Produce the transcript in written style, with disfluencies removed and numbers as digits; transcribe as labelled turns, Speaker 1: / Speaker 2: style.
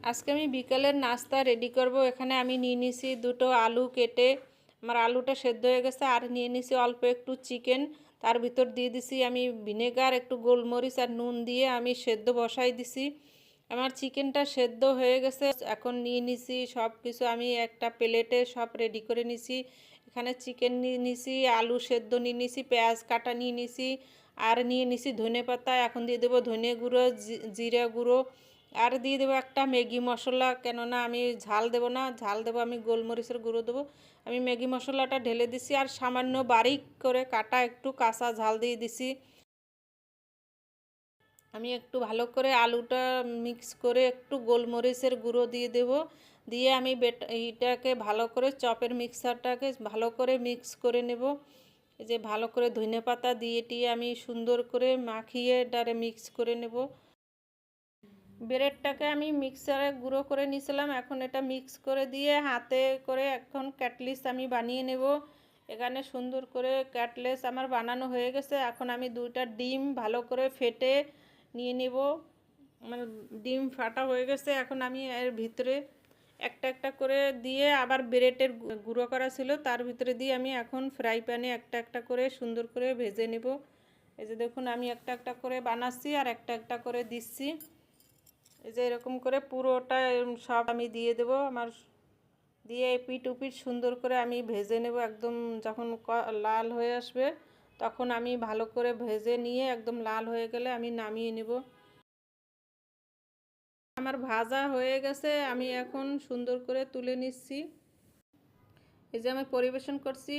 Speaker 1: আজকে আমি বিকালের নাস্তা রেডি করব। এখানে আমি নিয়ে নিছি দুটো আলু কেটে, আমার আলুটা সেদ্ধ হয়ে গেছে। আর নিয়ে নিছি অল্প একটু চিকেন, তার ভিতর দিয়ে দিছি আমি ভিনেগার, একটু গোলমরিচ আর নুন দিয়ে আমি সেদ্ধ বসাই দিছি। আমার চিকেনটা সেদ্ধ হয়ে গেছে। এখন নিয়ে নিছি সব কিছু, আমি একটা প্লেটে সব রেডি করে নিছি। এখানে চিকেন নিয়ে নিছি, আলু সেদ্ধ নিয়ে নিছি, পেঁয়াজ কাটা নিয়ে নিছি, আর নিয়ে নিছি ধনে পাতা। এখন দিয়ে দেবো ধনে গুঁড়ো, জিরা গুঁড়ো, আর দিয়ে দেবো একটা ম্যাগি মশলা, কেননা আমি ঝাল দেবো না, ঝাল দেবো আমি গোলমরিচের গুঁড়ো দেবো। আমি ম্যাগি মশলাটা ঢেলে দিছি, আর সামান্য বারিক করে কাটা একটু কাঁচা ঝাল দিয়ে দিছি। আমি একটু ভালো করে আলুটা মিক্স করে একটু গোলমরিচের গুঁড়ো দিয়ে দেব। দিয়ে আমি এইটাকে ভালো করে চপের মিক্সারটাকে ভালো করে মিক্স করে নেব। এই যে ভালো করে ধনেপাতা দিয়ে টিয়ে আমি সুন্দর করে মাখিয়ে এটারে মিক্স করে নেব। ব্রেডটাকে আমি মিক্সারে গুঁড়ো করে নিয়েছিলাম, এখন এটা মিক্স করে দিয়ে হাতে করে এখন ক্যাটলিস আমি বানিয়ে নেব। এখানে সুন্দর করে ক্যাটলেস আমার বানানো হয়ে গেছে। এখন আমি দুইটা ডিম ভালো করে ফেটে নিয়ে নেব। আমার ডিম ফাটা হয়ে গেছে। এখন আমি এর ভিতরে একটা একটা করে দিয়ে, আবার ব্রেডের গুঁড়ো করা ছিল তার ভিতরে দিয়ে আমি এখন ফ্রাই প্যানে একটা একটা করে সুন্দর করে ভেজে নেব। এই যে দেখুন আমি একটা একটা করে বানাচ্ছি আর একটা একটা করে দিচ্ছি। এই যে এরকম করে পুরোটা সব আমি দিয়ে দেব। আমার দিয়ে এপিট উপিট সুন্দর করে আমি ভেজে নেব। একদম যখন লাল হয়ে আসবে তখন আমি ভালো করে ভেজে নিয়ে একদম লাল হয়ে গেলে আমি নামিয়ে নেব। আমার ভাজা হয়ে গেছে, আমি এখন সুন্দর করে তুলে নিচ্ছি। এই যে আমি পরিবেশন করছি।